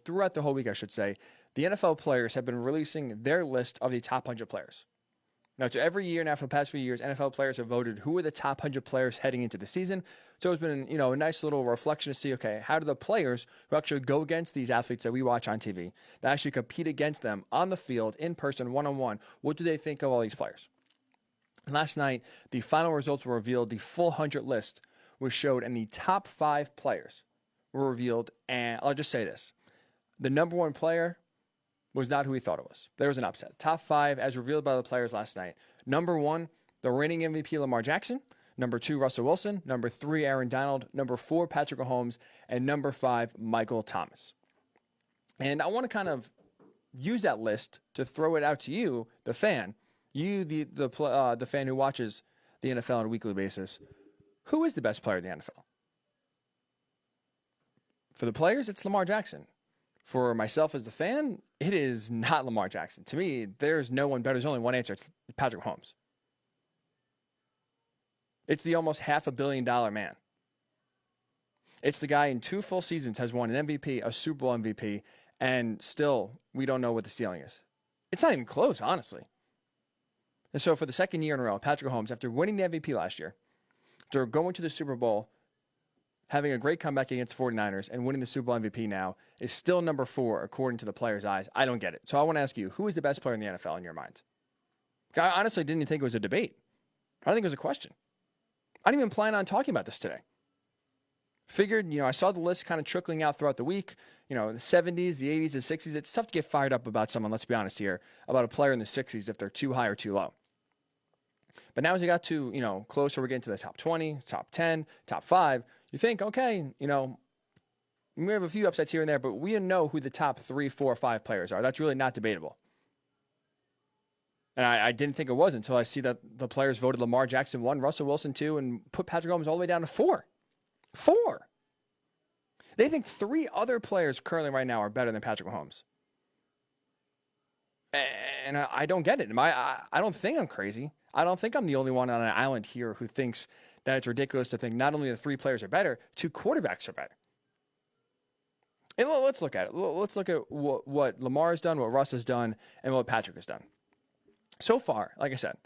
throughout the whole week, I should say, the NFL players have been releasing their list of the top 100 players. Now, so every year now for the past few years, NFL players have voted who are the top 100 players heading into the season. So it's been, a nice little reflection to see, okay, how do the players who actually go against these athletes that we watch on TV, that actually compete against them on the field, in person, one-on-one, what do they think of all these players? Last night, the final results were revealed. The full 100 list was showed, and the top 5 players were revealed. And I'll just say this. The number 1 player was not who we thought it was. There was an upset. Top 5, as revealed by the players last night. Number 1, the reigning MVP Lamar Jackson. Number 2, Russell Wilson. Number 3, Aaron Donald. Number 4, Patrick Mahomes. And number 5, Michael Thomas. And I want to kind of use that list to throw it out to you, the fan. You, the fan who watches the NFL on a weekly basis. Who is the best player in the NFL? For the players, it's Lamar Jackson. For myself as the fan, it is not Lamar Jackson. To me, there's no one better. There's only one answer. It's Patrick Mahomes. It's the almost $500 million man. It's the guy in 2 full seasons has won an MVP, a Super Bowl MVP, and still we don't know what the ceiling is. It's not even close, honestly. And so for the second year in a row, Patrick Mahomes, after winning the MVP last year, after going to the Super Bowl, having a great comeback against the 49ers, and winning the Super Bowl MVP now, is still number 4 according to the players' eyes. I don't get it. So I want to ask you, who is the best player in the NFL in your mind? I honestly didn't even think it was a debate. I don't think it was a question. I didn't even plan on talking about this today. Figured, I saw the list kind of trickling out throughout the week. The 70s, the 80s, the 60s. It's tough to get fired up about someone, let's be honest here, about a player in the 60s if they're too high or too low. But now as you got to, closer, we're getting to the top 20, top 10, top 5. You think, okay, we have a few upsets here and there, but we know who the top 3, 4, 5 players are. That's really not debatable. And I didn't think it was until I see that the players voted Lamar Jackson 1, Russell Wilson 2, and put Patrick Mahomes all the way down to 4. 4. They think 3 other players currently right now are better than Patrick Mahomes. And I don't get it. I don't think I'm crazy. I don't think I'm the only one on an island here who thinks that it's ridiculous to think not only the 3 players are better, 2 quarterbacks are better. And let's look at it. Let's look at what Lamar has done, what Russ has done, and what Patrick has done. So far, like I said,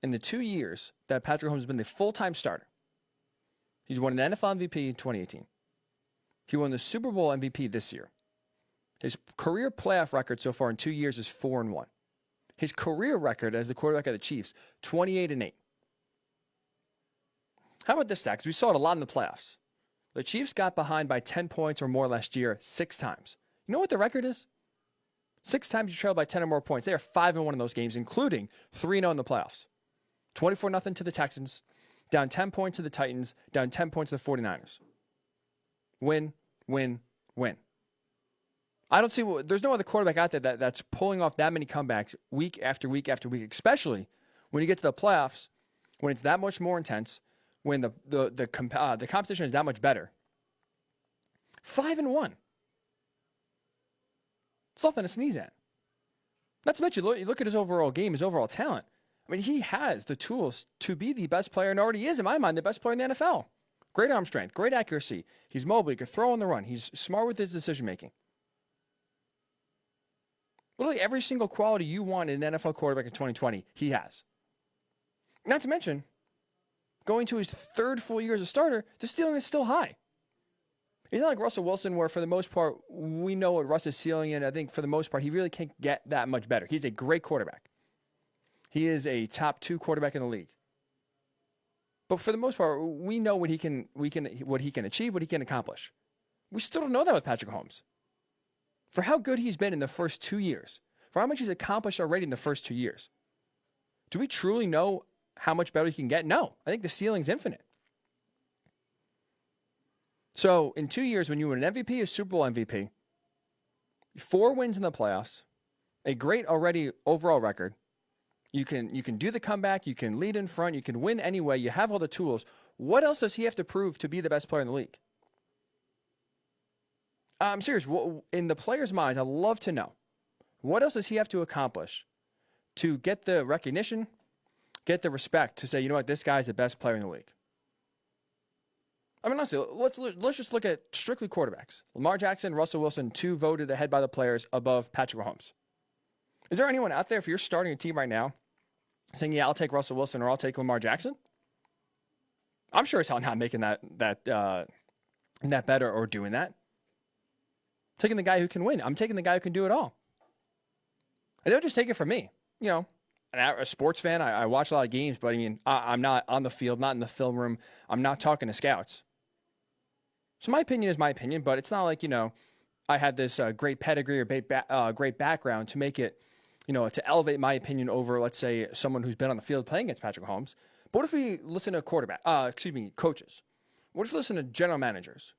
in the 2 years that Patrick Mahomes has been the full-time starter, he's won an NFL MVP in 2018. He won the Super Bowl MVP this year. His career playoff record so far in 2 years is 4-1. His career record as the quarterback of the Chiefs, 28-8. How about this stat? Because we saw it a lot in the playoffs. The Chiefs got behind by 10 points or more last year 6 times. You know what the record is? 6 times you trailed by 10 or more points. They are 5-1 in those games, including 3-0 in the playoffs. 24-0 to the Texans, down 10 points to the Titans, down 10 points to the 49ers. Win, win, win. I don't see, there's no other quarterback out there that's pulling off that many comebacks week after week after week, especially when you get to the playoffs, when it's that much more intense, when the competition is that much better. 5-1. It's nothing to sneeze at. Not to mention, you look at his overall game, his overall talent. I mean, he has the tools to be the best player, and already is, in my mind, the best player in the NFL. Great arm strength, great accuracy. He's mobile, he can throw on the run. He's smart with his decision-making. Literally every single quality you want in an NFL quarterback in 2020, he has. Not to mention, going to his 3rd full year as a starter, the ceiling is still high. He's not like Russell Wilson, where for the most part, we know what Russ is ceiling, and I think for the most part, he really can't get that much better. He's a great quarterback. He is a top 2 quarterback in the league. But for the most part, we know what he can achieve, what he can accomplish. We still don't know that with Patrick Mahomes. For how good he's been in the first 2 years, for how much he's accomplished already in the first 2 years, do we truly know how much better he can get? No. I think the ceiling's infinite. So in 2 years, when you win an MVP, a Super Bowl MVP, 4 wins in the playoffs, a great already overall record, you can do the comeback, you can lead in front, you can win anyway, you have all the tools. What else does he have to prove to be the best player in the league? I'm serious. In the players' minds, I'd love to know, what else does he have to accomplish to get the recognition, get the respect to say, you know what, this guy's the best player in the league? I mean, honestly, let's just look at strictly quarterbacks. Lamar Jackson, Russell Wilson, 2 voted ahead by the players above Patrick Mahomes. Is there anyone out there, if you're starting a team right now, saying, yeah, I'll take Russell Wilson or I'll take Lamar Jackson? I'm sure as hell not making that better or doing that. Taking the guy who can win. I'm taking the guy who can do it all. And don't just take it from me. You know, a sports fan, I watch a lot of games, but I mean, I'm not on the field, not in the film room. I'm not talking to scouts. So my opinion is my opinion, but it's not like, you know, I had this great pedigree or great background to make it, you know, to elevate my opinion over, let's say, someone who's been on the field playing against Patrick Mahomes. But what if we listen to coaches? What if we listen to general managers?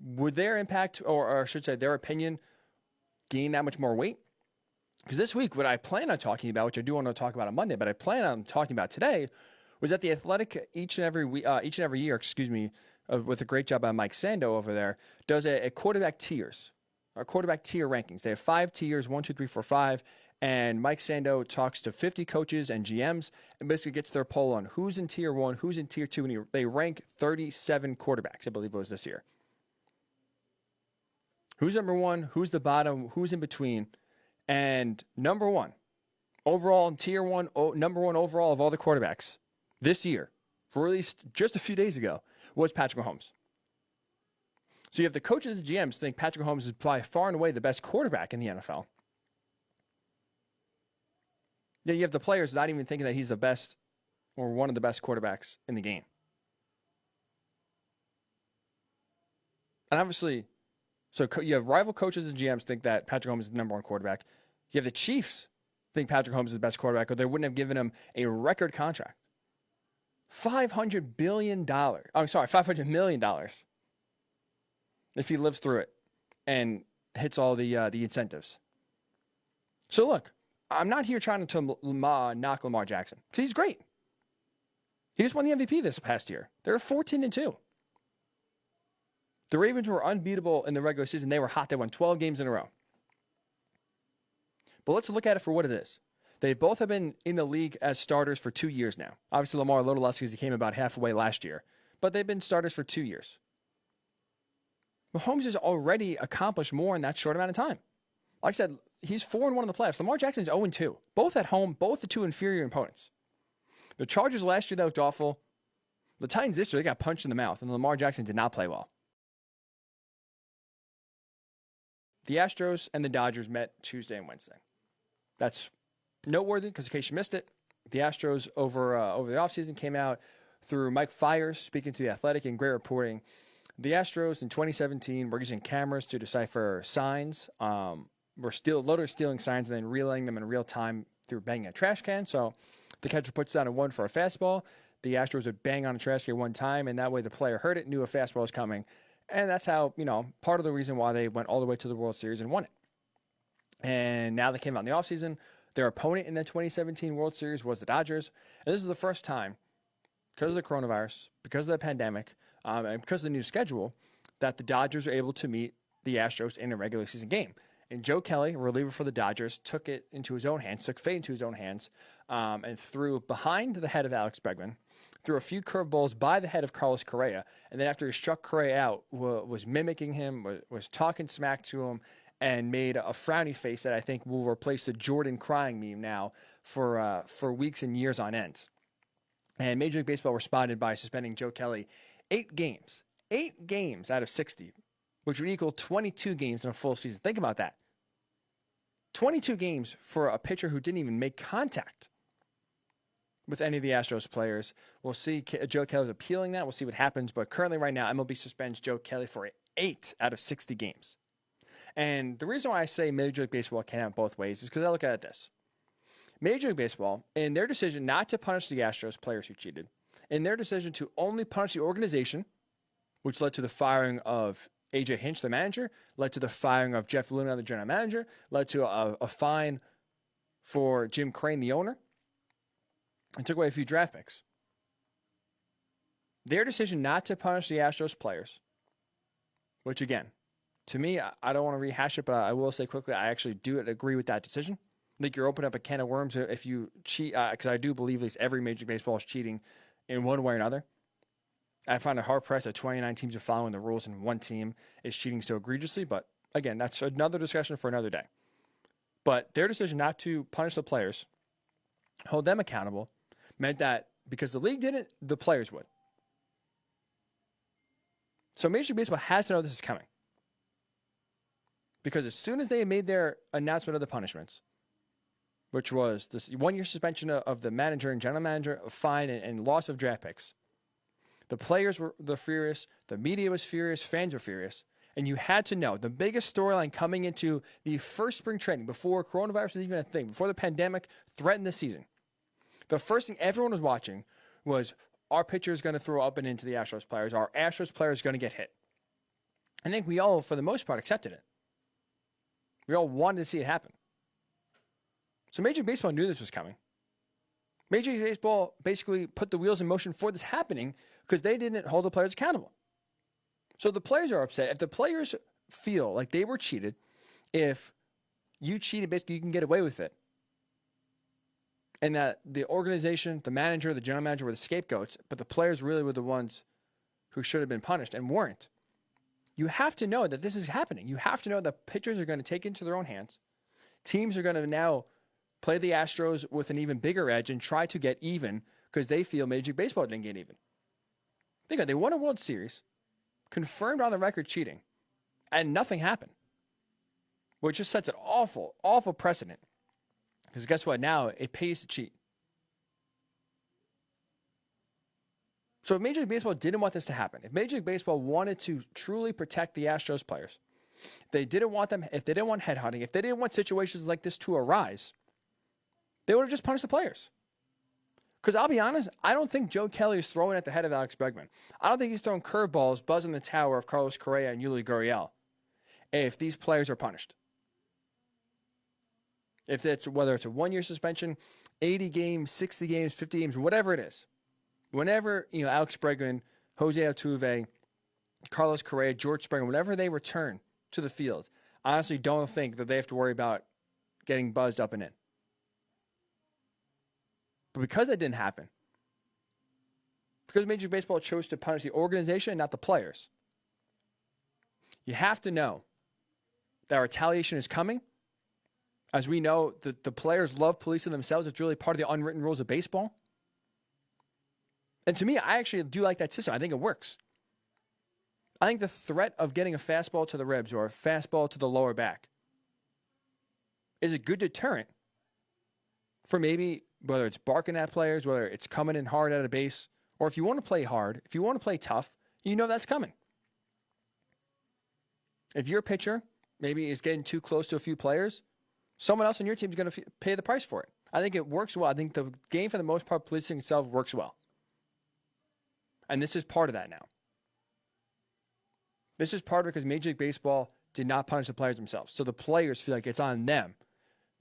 Would their impact, or I should say their opinion, gain that much more weight? Because this week, what I plan on talking about, which I do want to talk about on Monday, but I plan on talking about today, was that the Athletic each and every year, with a great job by Mike Sando over there, does a quarterback tiers, or quarterback tier rankings. They have 5 tiers, 1, 2, 3, 4, 5. And Mike Sando talks to 50 coaches and GMs and basically gets their poll on who's in tier 1, who's in tier 2, and they rank 37 quarterbacks, I believe it was this year. Who's number 1, who's the bottom, who's in between, and number 1 overall in tier 1, number 1 overall of all the quarterbacks this year, released just a few days ago, was Patrick Mahomes. So you have the coaches and GMs think Patrick Mahomes is by far and away the best quarterback in the NFL. Yeah, you have the players not even thinking that he's the best or one of the best quarterbacks in the game. And obviously, so you have rival coaches and GMs think that Patrick Mahomes is the number 1 quarterback. You have the Chiefs think Patrick Mahomes is the best quarterback, or they wouldn't have given him a record contract. $500 million if he lives through it and hits all the incentives. So look, I'm not here trying to knock Lamar Jackson, because he's great. He just won the MVP this past year. They're 14-2. The Ravens were unbeatable in the regular season. They were hot. They won 12 games in a row. But let's look at it for what it is. They both have been in the league as starters for 2 years now. Obviously, Lamar a little less because he came about halfway last year. But they've been starters for 2 years. Mahomes has already accomplished more in that short amount of time. Like I said, he's 4-1 in the playoffs. Lamar Jackson's 0-2. Both at home, both the 2 inferior opponents. The Chargers last year, they looked awful. The Titans this year, they got punched in the mouth, and Lamar Jackson did not play well. The Astros and the Dodgers met Tuesday and Wednesday. That's noteworthy because in case you missed it, the Astros over the offseason came out through Mike Fiers speaking to The Athletic and great reporting. The Astros in 2017 were using cameras to decipher signs. Were stealing signs and then relaying them in real time through banging a trash can. So the catcher puts down a 1 for a fastball. The Astros would bang on a trash can 1 time, and that way the player heard it, knew a fastball was coming. And that's how, part of the reason why they went all the way to the World Series and won it. And now they came out in the offseason. Their opponent in the 2017 World Series was the Dodgers. And this is the first time, because of the coronavirus, because of the pandemic, and because of the new schedule, that the Dodgers are able to meet the Astros in a regular season game. And Joe Kelly, a reliever for the Dodgers, took fate into his own hands, and threw behind the head of Alex Bregman, threw a few curveballs by the head of Carlos Correa, and then after he struck Correa out, was mimicking him, was talking smack to him, and made a frowny face that I think will replace the Jordan crying meme now for weeks and years on end. And Major League Baseball responded by suspending Joe Kelly 8 games out of 60, which would equal 22 games in a full season. Think about that. 22 games for a pitcher who didn't even make contact with any of the Astros players. We'll see. Joe Kelly's appealing that. We'll see what happens. But currently right now, MLB suspends Joe Kelly for 8 out of 60 games. And the reason why I say Major League Baseball can have both ways is because I look at it this. Major League Baseball, in their decision not to punish the Astros players who cheated, in their decision to only punish the organization, which led to the firing of A.J. Hinch, the manager, led to the firing of Jeff Luna, the general manager, led to a fine for Jim Crane, the owner, and took away a few draft picks. Their decision not to punish the Astros players, which again, to me, I don't want to rehash it, but I will say quickly, I actually do agree with that decision. I think you're opening up a can of worms if you cheat, because I do believe at least every Major League Baseball is cheating in one way or another. I find it hard-pressed that 29 teams are following the rules and one team is cheating so egregiously. But again, that's another discussion for another day. But their decision not to punish the players, hold them accountable, meant that because the league didn't, the players would. So Major League Baseball has to know this is coming. Because as soon as they made their announcement of the punishments, which was this 1-year suspension of the manager and general manager, a fine and loss of draft picks, the players were furious, the media was furious, fans were furious, and you had to know the biggest storyline coming into the first spring training, before coronavirus was even a thing, before the pandemic threatened the season. The first thing everyone was watching was, our pitcher is going to throw up and into the Astros players, our Astros players going to get hit. I think we all, for the most part, accepted it. We all wanted to see it happen. So Major League Baseball knew this was coming. Major League Baseball basically put the wheels in motion for this happening because they didn't hold the players accountable. So the players are upset. If the players feel like they were cheated, if you cheated, basically you can get away with it, and that the organization, the manager, the general manager were the scapegoats, but the players really were the ones who should have been punished and weren't, you have to know that this is happening. You have to know that pitchers are going to take it into their own hands. Teams are going to now play the Astros with an even bigger edge and try to get even because they feel Major League Baseball didn't get even. Think about it. They won a World Series, confirmed on the record cheating, and nothing happened. Which just sets an awful, awful precedent. Because guess what? Now it pays to cheat. So if Major League Baseball didn't want this to happen, if Major League Baseball wanted to truly protect the Astros players, they didn't want them, if they didn't want headhunting, if they didn't want situations like this to arise, they would have just punished the players. Because I'll be honest, I don't think Joe Kelly is throwing at the head of Alex Bregman. I don't think he's throwing curveballs, buzzing the tower of Carlos Correa and Yuli Gurriel if these players are punished. If it's, whether it's a 1-year suspension, 80 games, 60 games, 50 games, whatever it is. Whenever, Alex Bregman, Jose Altuve, Carlos Correa, George Springer, whenever they return to the field, I honestly don't think that they have to worry about getting buzzed up and in. But because that didn't happen, because Major League Baseball chose to punish the organization and not the players, you have to know that retaliation is coming. As we know, the players love policing themselves. It's really part of the unwritten rules of baseball. And to me, I actually do like that system. I think it works. I think the threat of getting a fastball to the ribs or a fastball to the lower back is a good deterrent for maybe whether it's barking at players, whether it's coming in hard at a base, or if you want to play hard, if you want to play tough, you know that's coming. If your pitcher maybe is getting too close to a few players, someone else on your team is going to pay the price for it. I think it works well. I think the game, for the most part, policing itself works well. And this is part of that now. This is part of it because Major League Baseball did not punish the players themselves. So the players feel like it's on them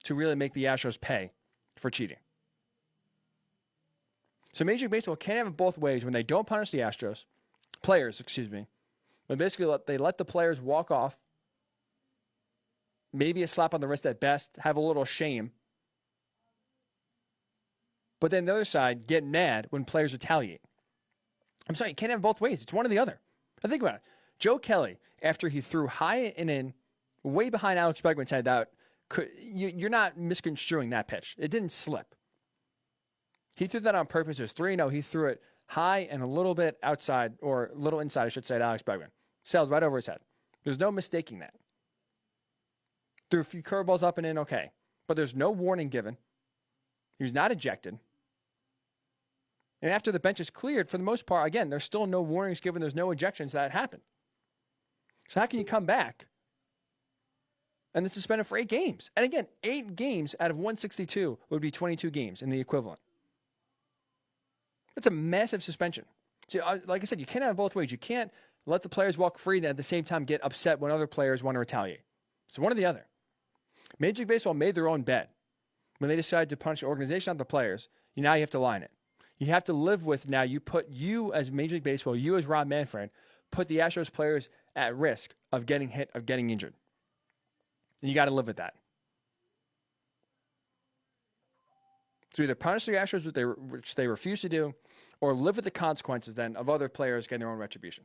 to really make the Astros pay for cheating. So Major League Baseball can't have it both ways when they don't punish the players, but basically they let the players walk off, maybe a slap on the wrist at best, have a little shame. But then the other side, get mad when players retaliate. I'm sorry, you can't have it both ways. It's one or the other. Now think about it. Joe Kelly, after he threw high and in, way behind Alex Bregman's head, you're not misconstruing that pitch. It didn't slip. He threw that on purpose. It was 3-0. He threw it high and a little bit outside, or a little inside, I should say, to Alex Bregman. Sailed right over his head. There's no mistaking that. Threw a few curveballs up and in, okay. But there's no warning given. He was not ejected. And after the bench is cleared, for the most part, again, there's still no warnings given. There's no ejections that happened. So how can you come back and then suspend him for 8 games? And again, 8 games out of 162 would be 22 games in the equivalent. That's a massive suspension. So, like I said, you can't have it both ways. You can't let the players walk free and at the same time get upset when other players want to retaliate. It's one or the other. Major League Baseball made their own bet when they decided to punish the organization, not the players. Now you have to line it. You have to live with now you as Major League Baseball, you as Rob Manfred, put the Astros players at risk of getting hit, of getting injured. And you got to live with that. So either punish the Astros, which they refuse to do, or live with the consequences then of other players getting their own retribution.